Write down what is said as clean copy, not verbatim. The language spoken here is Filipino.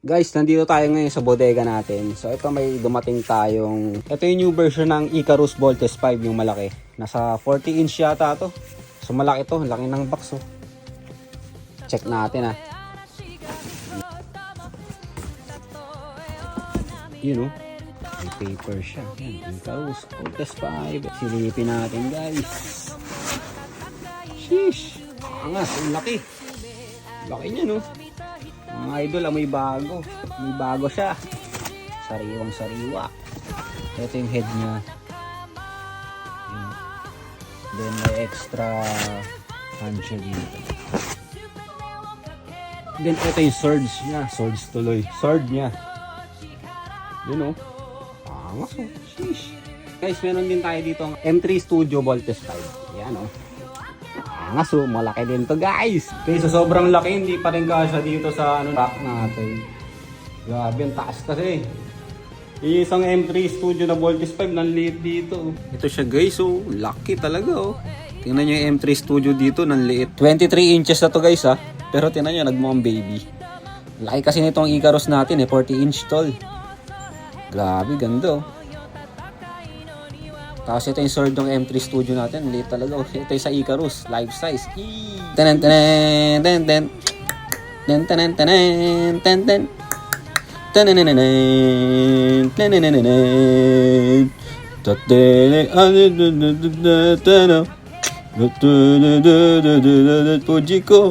Guys, nandito tayo ngayon sa bodega natin. So ito may dumating tayong, ito yung new version ng Icarus Voltes 5, yung malaki. Nasa 40 inch yata to. So malaki to, laki ng box oh. Check natin ah. Yun oh, may paper siya. Yan, Icarus Voltes 5. Silipin natin guys. Sheesh, angas, ang laki. Laki niya no. Mga idol, amoy bago. May bago siya. Sariwang sariwa. Ito yung head niya. Then may extra handle dito. Then ito yung swords niya. Swords tuloy. Sword niya. Yun o. Angas o. Sheesh. Guys, meron din tayo dito ang M3 Studio Voltes 5. Yan o. Angas o. Malaki din to guys. Okay, so sobrang laki. Hindi pa rin kasya dito sa rack natin. Grabe, ang taas kasi. Yung isang M3 Studio na Voltes 5, nanliit dito. Ito siya guys, oh. Laki talaga, oh. Tingnan nyo yung M3 Studio dito, nanliit. 23 inches na to guys, ha. Pero tingnan nyo, nagmukhang baby. Laki kasi nitong Icarus natin, eh. 40 inch tall. Grabe, ganda, oh. Tapos ito yung sword ng M3 Studio natin. Liit talaga, oh. Ito yung sa Icarus, life size. Tenen, tenen, tenen, tenen. Tenen, tenen, tenen, tenen, tenen. Puji ko